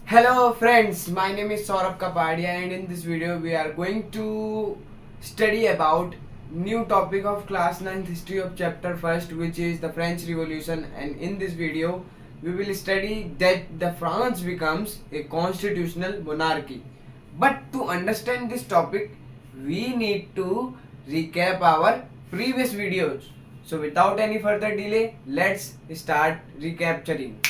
Hello friends, my name is Saurabh Kapadia and in this video we are going to study about new topic of class 9th history of chapter 1st, which is the French Revolution. And in this video we will study that the France becomes a constitutional monarchy. But to understand this topic we need to recap our previous videos. So without any further delay, let's start recapturing.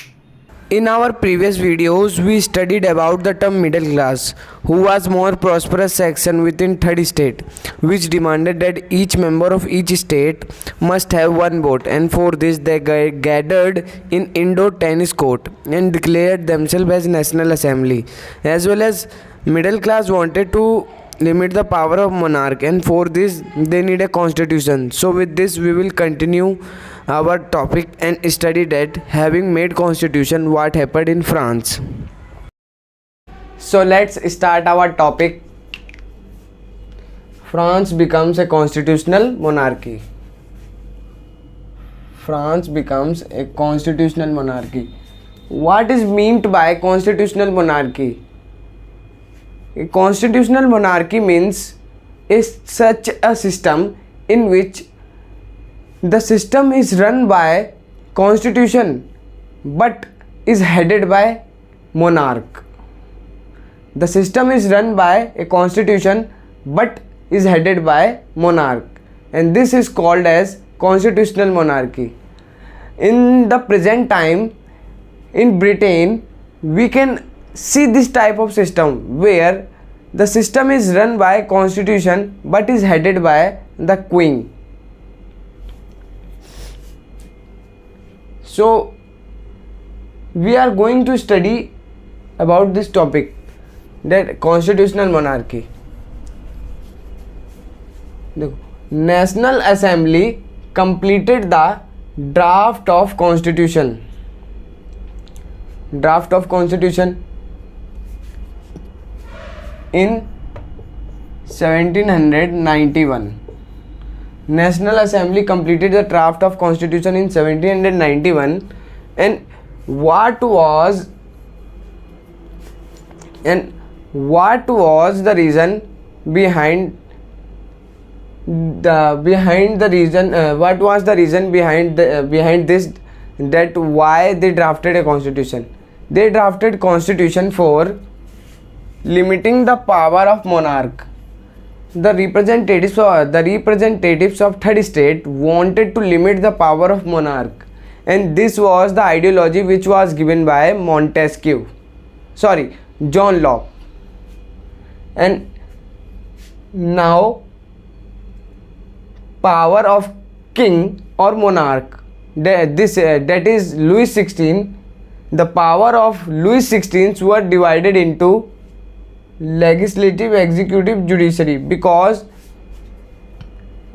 In our previous videos, we studied about the term middle class, who was more prosperous section within third state, which demanded that each member of each state must have one vote, and for this they gathered in indoor tennis court and declared themselves as National Assembly. As well as middle class wanted to limit the power of monarch, and for this they need a constitution. So with this we will continue our topic and study that having made constitution what happened in France. So let's start our topic. France becomes a constitutional monarchy. France becomes a constitutional monarchy. What is meant by constitutional monarchy? A constitutional monarchy means is such a system in which the system is run by constitution but is headed by monarch. The system is run by a constitution but is headed by monarch, and this is called as constitutional monarchy. In the present time in Britain we can see this type of system where the system is run by constitution but is headed by the queen. So we are going to study about this topic, that constitutional monarchy. National Assembly completed the draft of constitution. Draft of constitution in 1791. National Assembly completed the draft of constitution in 1791, and what was the reason behind this, that why they drafted a constitution? They drafted constitution for limiting the power of monarch. The representatives of third state wanted to limit the power of monarch, and this was the ideology which was given by John Locke. And now power of king or monarch, that is Louis XVI. The power of Louis XVI were divided into legislative, executive, judiciary, because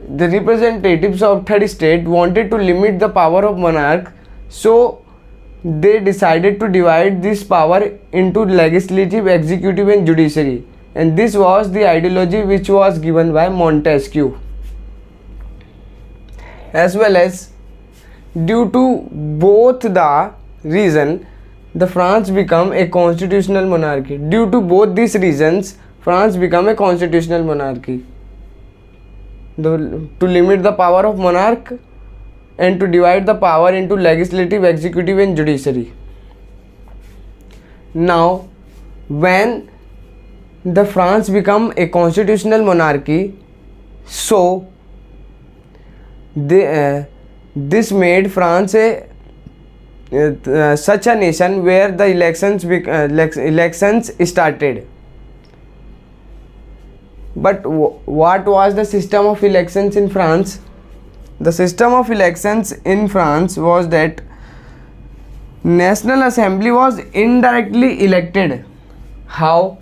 the representatives of third state wanted to limit the power of monarch, so they decided to divide this power into legislative, executive and judiciary, and this was the ideology which was given by Montesquieu. As well as due to both the reason, the France become a constitutional monarchy. Due to both these reasons, France become a constitutional monarchy. To limit the power of monarch and to divide the power into legislative, executive and judiciary. Now, when the France become a constitutional monarchy, so this made France a such a nation where the elections started. But what was the system of elections in France? The system of elections in France was that National Assembly was indirectly elected. How?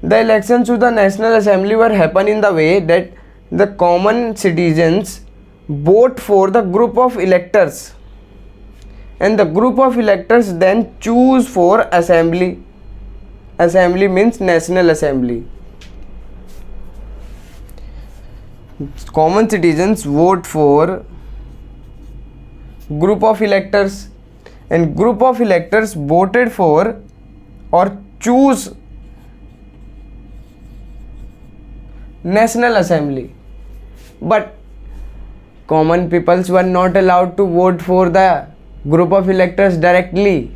The elections to the National Assembly were happen in the way that the common citizens vote for the group of electors, and the group of electors then choose for assembly. Assembly means National Assembly. Common citizens vote for group of electors, and group of electors voted for or choose National Assembly. But common peoples were not allowed to vote for the group of electors directly.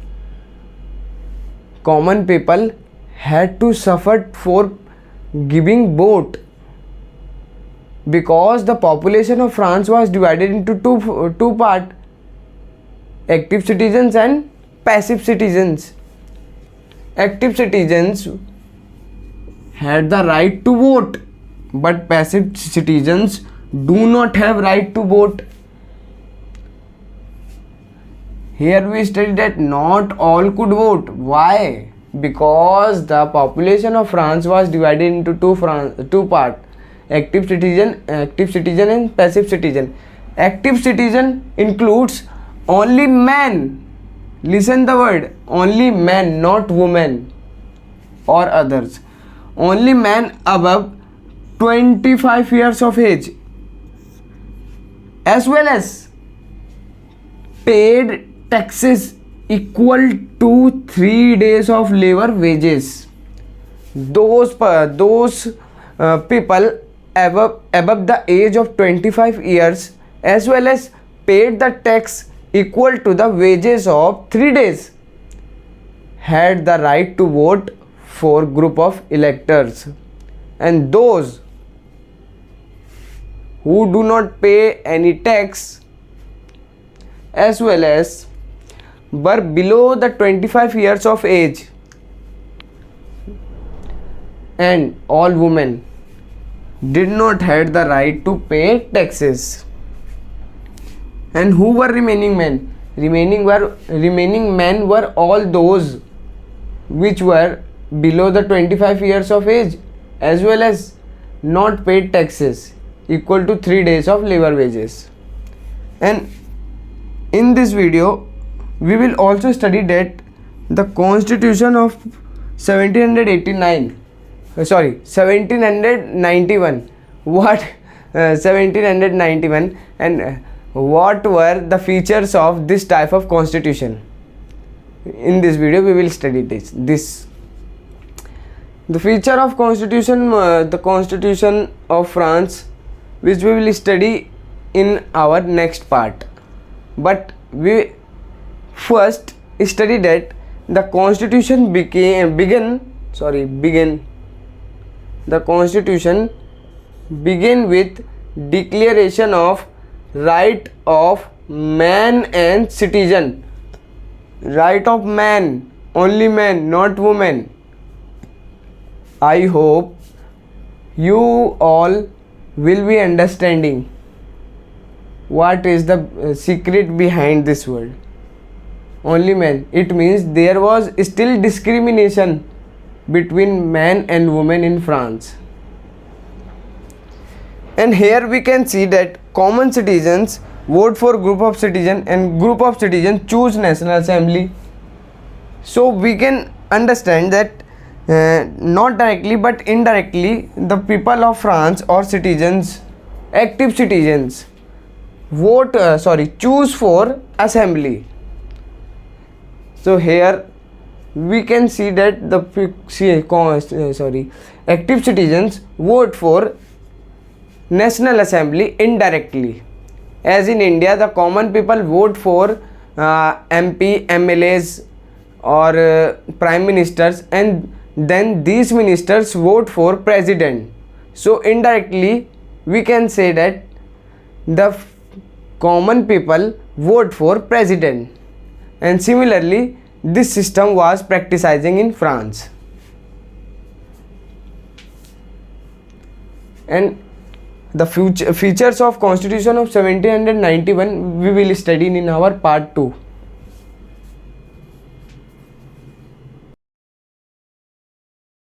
Common people had to suffer for giving vote because the population of France was divided into two parts: active citizens and passive citizens. Active citizens had the right to vote, but passive citizens do not have right to vote. Here we study that not all could vote. Why? Because the population of France was divided into two parts: active citizen and passive citizen. Active citizen includes only men. Listen the word, only men, not women or others. Only men above 25 years of age, as well as paid taxes equal to 3 days of labor wages. Those people above the age of 25 years, as well as paid the tax equal to the wages of 3 days, had the right to vote for group of electors. And those who do not pay any tax, as well as were below the 25 years of age, and all women did not have the right to pay taxes. And who were remaining men? Remaining men were all those which were below the 25 years of age, as well as not paid taxes equal to 3 days of labor wages. And in this video we will also study that the constitution of 1791, what 1791, and what were the features of this type of constitution. In this video we will study this. The feature of constitution, the constitution of France, which we will study in our next part. But we first study that the constitution began with declaration of right of man and citizen. Right of man, only man, not woman. I hope you all will be understanding what is the secret behind this word. Only man. It means there was still discrimination between man and woman in France. And here we can see that common citizens vote for group of citizens and group of citizens choose National Assembly. So we can understand that not directly but indirectly the people of France or citizens, active citizens, choose for assembly. So here we can see that the active citizens vote for National Assembly indirectly. As in India, the common people vote for MP, MLAs or prime ministers, and then these ministers vote for president. So indirectly we can say that the common people vote for president. And similarly this system was practicing in France. And the features of Constitution of 1791 we will study in our part 2.